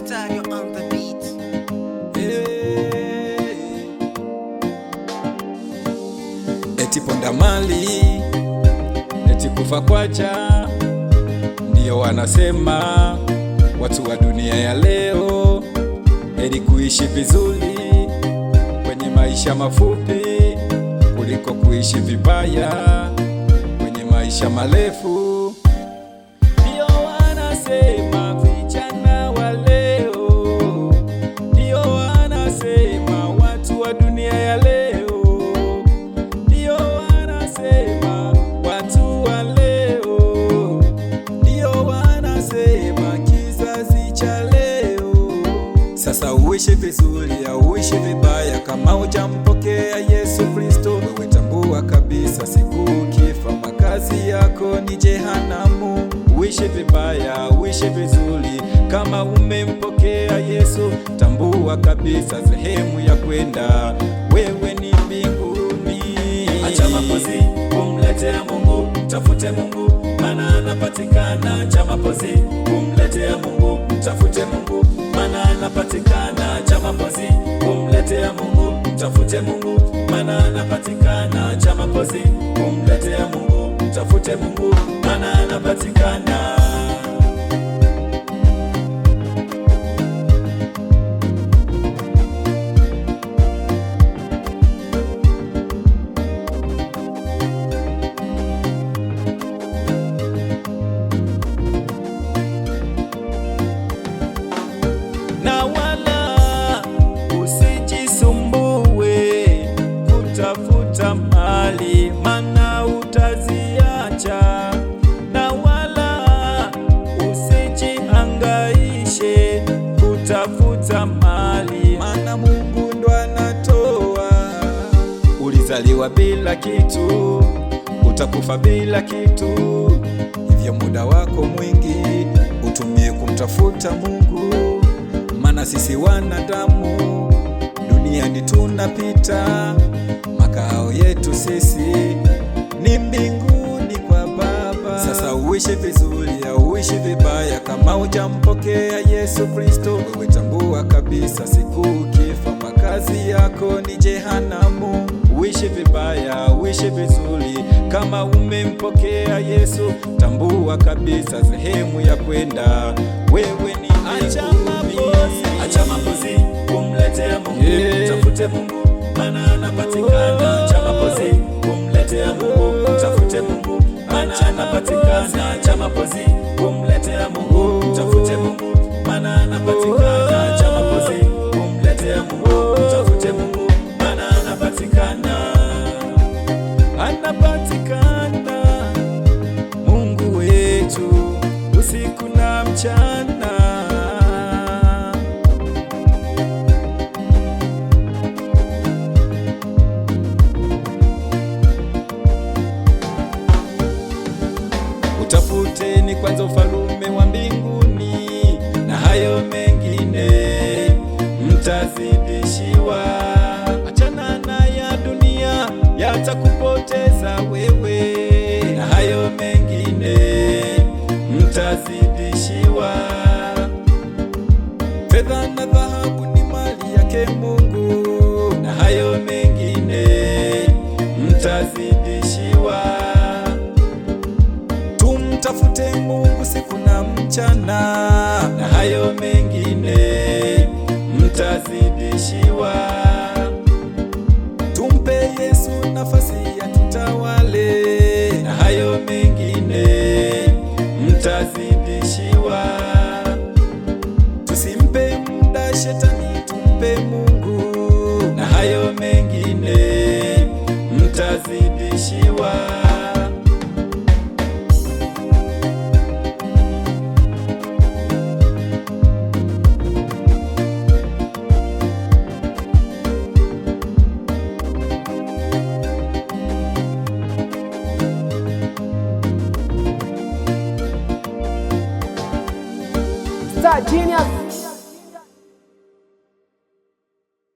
Stereo on the beat. Eti ponda mali, eti kufa kwacha, ndiyo wanasema watu wa dunia ya leo. Heri kuishi vizuri kwenye maisha mafupi kuliko kuishi vibaya kwenye maisha marefu. Ndiyo wanasema vijana wa leo, ndiyo wanasema watu wa dunia ya leo, ndiyo wanasema watu wa leo, ndiyo wanasema kizazi cha leo. Sasa uishi vizuri au uishi vibaya, kama hujampokea Yesu Kristo, wewe tambua kabisa siku ukifa makazi yako ni jehanamu. Uishi vibaya, uishi vizuri, kama umempokea Yesu, tambua kabisa sehemu ya kwenda wewe ni mbinguni. Acha mapozi, kumletea Mungu, mtafute Mungu, maana anapatikana. Acha mapozi, kumletea Mungu, mtafute Mungu, maana anapatikana. Acha mapozi, kumletea Mungu, mtafute Mungu, maana anapatikana. Acha mapozi, kumletea Mungu, mtafute Mungu, maana anapatikana. Na wala usijisumbue kutafuta mali, maana utaziacha. Na wala usijihangaishe kutafuta mali, maana Mungu ndo anatoa. Ulizaliwa bila kitu, utakufa bila kitu, hivyo muda wako mwingi utumie kumtafuta Mungu. Maana sisi wanadamu duniani tunapita, makao yetu sisi ni mbinguni kwa Baba. Sasa uishi vizuri au uishi vibaya, kama hujampokea Yesu Kristo, wewe tambua kabisa siku ukifa makazi yako ni jehanamu. Uishi vibaya, uishi vizuri, kama umempokea Yesu, tambua kabisa sehemu ya kwenda wewe ni mbinguni. Acha mapozi, kumletea Mungu, mtafute Mungu, maana anapatikana. Acha mapozi, kumletea Mungu, mtafute Mungu, maana anapatikana. Acha mapozi, kumletea Mungu, mtafute Mungu, maana anapatikana. Acha mapozi, kumletea Mungu, mtafute Mungu, maana anapatikana. Anapatikana Mungu wetu usiku na mchana. Utafuteni kwanza ufalume wa mbinguni, na hayo mengine mtazidishiwa. Achana na ya dunia, yatakupoteza wewe, na hayo mengine mtazidishiwa. Fedha na dhahabu ni mali yake Mungu, na hayo mengine mtazidishiwa. Tumtafute Mungu siku na mchana, na hayo mengine mtazidishiwa. Tumpe Yesu nafasi ya tutawale, na hayo mengine mtazidishiwa. Tusimpe muda shetani, tumpe Mungu, na hayo mengine mtazidishiwa. Star Genius